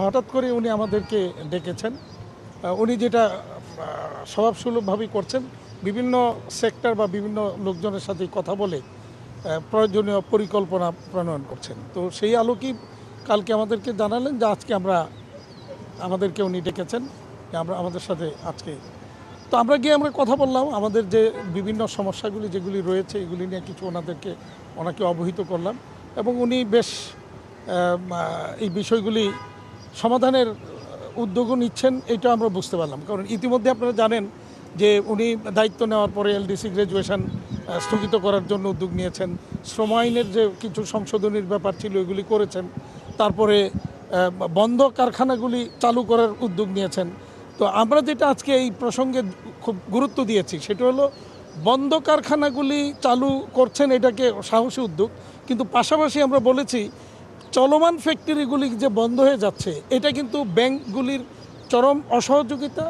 হঠাৎ করে উনি আমাদেরকে ডেকেছেন। উনি যেটা স্বভাবসুলভভাবেই করছেন, বিভিন্ন সেক্টর বা বিভিন্ন লোকজনের সাথে কথা বলে প্রয়োজনীয় পরিকল্পনা প্রণয়ন করছেন। তো সেই আলোকেই কালকে আমাদেরকে জানালেন যে আজকে আমাদেরকে উনি ডেকেছেন, যে আমাদের সাথে আজকে। তো আমরা গিয়ে কথা বললাম, আমাদের যে বিভিন্ন সমস্যাগুলি যেগুলি রয়েছে এগুলি নিয়ে কিছু ওনাকে অবহিত করলাম, এবং উনি বেশ এই বিষয়গুলি সমাধানের উদ্যোগও নিচ্ছেন, এটা আমরা বুঝতে পারলাম। কারণ ইতিমধ্যে আপনারা জানেন যে উনি দায়িত্ব নেওয়ার পরে এলডিসি গ্র্যাজুয়েশন স্থগিত করার জন্য উদ্যোগ নিয়েছেন, শ্রম আইনের যে কিছু সংশোধনীর ব্যাপার ছিল এগুলি করেছেন, তারপরে বন্ধ কারখানাগুলি চালু করার উদ্যোগ নিয়েছেন। তো আমরা যেটা আজকে এই প্রসঙ্গে খুব গুরুত্ব দিয়েছি সেটা হলো, বন্ধ কারখানাগুলি চালু করছেন, এটাকে সাহসী উদ্যোগ, কিন্তু পাশাপাশি আমরা বলেছি চলমান ফ্যাক্টরিগুলি যে বন্ধ হয়ে যাচ্ছে এটা কিন্তু ব্যাংকগুলির চরম অসহযোগিতা,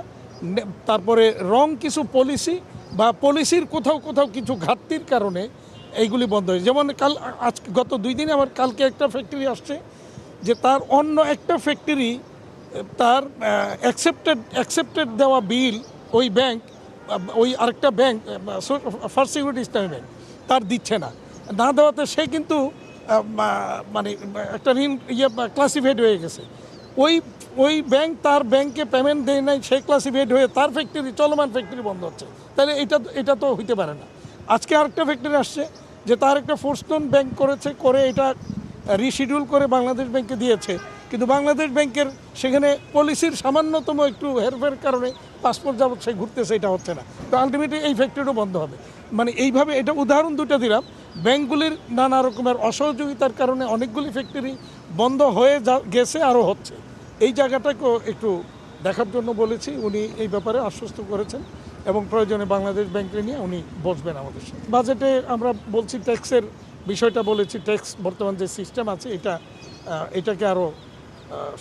তারপরে রং কিছু পলিসি বা পলিসির কোথাও কোথাও কিছু ঘাটতির কারণে এইগুলি বন্ধ হয়েছে। যেমন গত 2 দিনে আমার কালকে একটা ফ্যাক্টরি আসছে যে তার অন্য একটা ফ্যাক্টরি তার অ্যাকসেপ্টেড দেওয়া বিল ওই ব্যাংক, ওই আরেকটা ব্যাংক ফার্স্ট সিকিউরিটি ইসলামী ব্যাংক তার দিচ্ছে না দেওয়াতে সে কিন্তু মানে একটা ঋণ ক্লাসিফাইড হয়ে গেছে। ওই ব্যাংক তার ব্যাংকে পেমেন্ট দেয় নাই, সে ক্লাসিফাইড হয়ে তার ফ্যাক্টরি, চলমান ফ্যাক্টরি বন্ধ হচ্ছে। তাহলে এটা তো হইতে পারে না। আজকে আরেকটা ফ্যাক্টরি আসছে যে তার একটা ফোরস্টোন ব্যাংক করে এটা রিশিডিউল করে বাংলাদেশ ব্যাংকে দিয়েছে, কিন্তু বাংলাদেশ ব্যাংকের সেখানে পলিসির সামান্যতম একটু হেরফের কারণে পাসপোর্ট যাবত সে ঘুরতেছে, এটা হচ্ছে না। তো আলটিমেটলি এই ফ্যাক্টরিও বন্ধ হবে। মানে এইভাবে, এটা উদাহরণ 2টা দিলাম, ব্যাংকগুলির নানা রকমের অসহযোগিতার কারণে অনেকগুলি ফ্যাক্টরি বন্ধ হয়ে গেছে, আরও হচ্ছে। এই জায়গাটাকেও একটু দেখার জন্য বলেছি। উনি এই ব্যাপারে আশ্বস্ত করেছেন এবং প্রয়োজনে বাংলাদেশ ব্যাংকে নিয়ে উনি বসবেন আমাদের সাথে। বাজেটে আমরা বলছি ট্যাক্সের বিষয়টা বলেছি, ট্যাক্স বর্তমান যে সিস্টেম আছে এটাকে আরও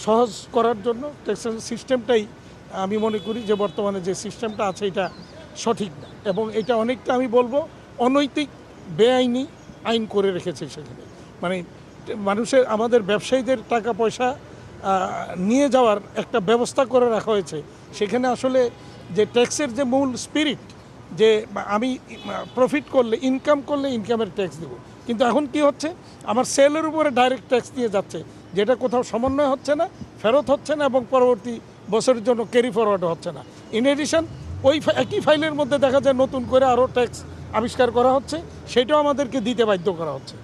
সহজ করার জন্য। ট্যাক্সের সিস্টেমটাই আমি মনে করি যে বর্তমানে যে সিস্টেমটা আছে এটা সঠিক না, এবং এটা অনেকটা আমি বলবো অনৈতিক, বেআইনি আইন করে রেখেছে সেখানে। মানে আমাদের ব্যবসায়ীদের টাকা পয়সা নিয়ে যাওয়ার একটা ব্যবস্থা করে রাখা হয়েছে। সেখানে আসলে যে ট্যাক্সের যে মূল স্পিরিট, যে আমি প্রফিট করলে, ইনকাম করলে ইনকামের ট্যাক্স দেবো, কিন্তু এখন কি হচ্ছে, আমার সেলের উপরে ডাইরেক্ট ট্যাক্স দিয়ে যাচ্ছে, যেটা কোথাও সমন্বয় হচ্ছে না, ফেরত হচ্ছে না, এবং পরবর্তী বছরের জন্য ক্যারি ফরওয়ার্ড হচ্ছে না। ইন এডিশন ওই একই ফাইলের মধ্যে দেখা যায় নতুন করে আরও ট্যাক্স আবিষ্কার করা হচ্ছে, সেটাও আমাদেরকে দিতে বাধ্য করা হচ্ছে।